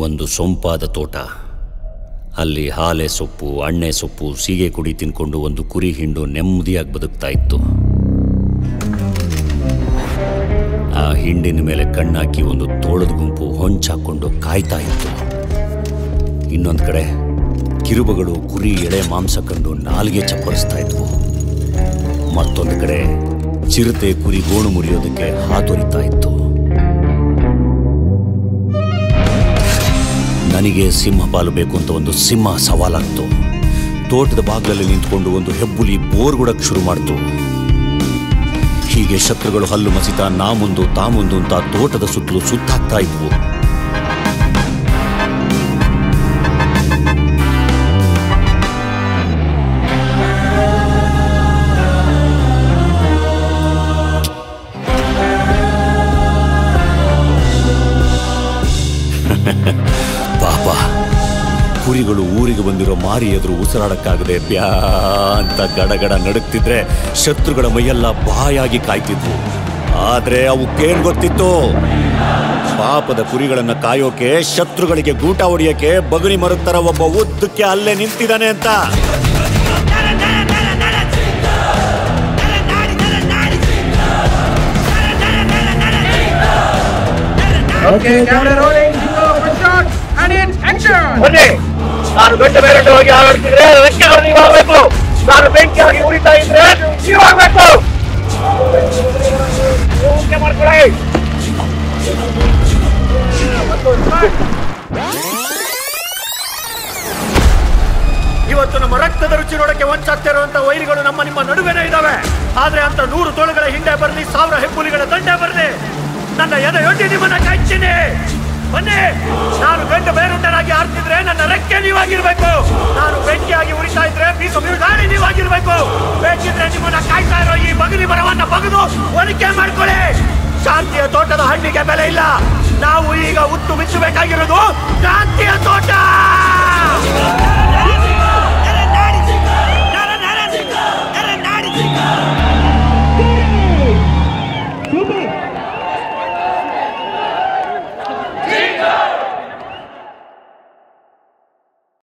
ಒಂದು ಸೊಂಪಾದ ತೋಟ. ಅಲ್ಲಿ ಹಾಲೆ ಸೊಪ್ಪು, ಅಣ್ಣೆ ಸೊಪ್ಪು, ಸೀಗೆ ಕುಡಿ ತಿನ್ಕೊಂಡು ಒಂದು ಕುರಿ ಹಿಂಡು ನೆಮ್ಮದಿಯಾಗಿ ಬದುಕ್ತಾ ಇತ್ತು. ಆ ಹಿಂಡಿನ ಮೇಲೆ ಕಣ್ಣಾಕಿ ಒಂದು ತೋಳದ ಗುಂಪು ಹೊಂಚಾಕೊಂಡು ಕಾಯ್ತಾ ಇತ್ತು. ಇನ್ನೊಂದು ಕಡೆ ಕಿರುಬಗಳು ಕುರಿ ಎಳೆ ಮಾಂಸ ಕಂಡು ನಾಲಿಗೆ ಚಪ್ಪರಿಸ್ತಾ ಇದ್ವು. ಮತ್ತೊಂದು ಕಡೆ ಚಿರತೆ ಕುರಿ ಗೋಣು ಮುರಿಯೋದಕ್ಕೆ ಹಾತೊರಿತಾ ಇತ್ತು. ನನಗೆ ಸಿಂಹ ಪಾಲು ಬೇಕು ಅಂತ ಒಂದು ಸಿಂಹ ಸವಾಲಾಗ್ತು. ತೋಟದ ಬಾಗಿಲಲ್ಲಿ ನಿಂತ್ಕೊಂಡು ಒಂದು ಹೆಬ್ಬುಲಿ ಬೋರ್ಗುಡಕ್ಕೆ ಶುರು ಮಾಡ್ತು. ಹೀಗೆ ಶತ್ರುಗಳು ಹಲ್ಲು ಮಸಿತಾ ನಾ ಮುಂದು ತಾ ಮುಂದು ಅಂತ ತೋಟದ ಸುತ್ತಲೂ ಸುತ್ತಾಗ್ತಾ ಇದ್ವು. ಪಾಪ ಕುರಿಗಳು ಊರಿಗೆ ಬಂದಿರೋ ಮಾರಿ ಎದುರು ಉಸಿರಾಡಕ್ಕಾಗದೆ ಬ್ಯಾ ಅಂತ ಗಡಗಡ ನಡುಕ್ತಿದ್ರೆ ಶತ್ರುಗಳ ಮೈಯೆಲ್ಲ ಬಾಯಾಗಿ ಕಾಯ್ತಿದ್ವು. ಆದ್ರೆ ಅವಕ್ಕೇನ್ ಗೊತ್ತಿತ್ತು, ಪಾಪದ ಕುರಿಗಳನ್ನ ಕಾಯೋಕೆ, ಶತ್ರುಗಳಿಗೆ ಗೂಟ ಹೊಡಿಯೋಕೆ ಬಗನಿ ಮರದ ತರ ಒಬ್ಬ ಉದ್ದಕ್ಕೆ ಅಲ್ಲೇ ನಿಂತಿದ್ದಾನೆ ಅಂತ. ನಾನು ಗಂಟೆ ಬೇರೆ ಹೋಗಿ ಆಡ್ತಿದ್ರೆ ರೆಕ್ಕೆಗಳು ನೀವು ಆಗ್ಬೇಕು. ನಾನು ಬೆಂಕಿಯಾಗಿ ಉರಿತಾ ಇದ್ರೆ ನೀವು ಆಗ್ಬೇಕು. ಮಾಡ್ಕೊಳ್ಳಿ. ಇವತ್ತು ನಮ್ಮ ರಕ್ತದ ರುಚಿ ನೋಡಕ್ಕೆ ವಂಚಾಗ್ತಾ ಇರುವಂತ ವೈರಿಗಳು ನಮ್ಮ ನಿಮ್ಮ ನಡುವೆನೇ ಇದ್ದಾವೆ. ಆದ್ರೆ ಅಂತ 100 ತೋಳುಗಳ ಹಿಂದೆ ಬರಲಿ, 1000 ಹೆಬ್ಬುಲಿಗಳ ದಂಡೆ ಬರಲಿ, ನನ್ನ ಎದೆಯೊಡ್ಡಿ ನಿಮ್ಮನ್ನ ಕಾಯ್ತೀನಿ. ಬನ್ನಿ. ನಾನು ಗಂಡು ಬೇರುಂಡನಾಗಿ ಆಡ್ತಿದ್ರೆ ನನ್ನ ರೆಕ್ಕೆ ನೀವಾಗಿರ್ಬೇಕು. ನಾನು ಬೆಂಕಿಯಾಗಿ ಉರಿತಾ ಇದ್ರೆ ಬೀಸು ಬಿರುಗಾಳಿ ನೀವಾಗಿರ್ಬೇಕು. ಬೇಕಿದ್ರೆ ನಿಮ್ಮನ್ನ ಕಾಯ್ತಾ ಇರೋ ಈ ಬಗಲಿ ಮರವನ್ನ ಬಗದು ಒನಕೆ ಮಾಡ್ಕೊಳ್ಳಿ. ಶಾಂತಿಯ ತೋಟದ ಹಣ್ಣಿಗೆ ಬೆಲೆ ಇಲ್ಲ. ನಾವು ಈಗ ಉತ್ತು ಬಿಚ್ಚಬೇಕಾಗಿರೋದು ಕ್ರಾಂತಿಯ ತೋಟ.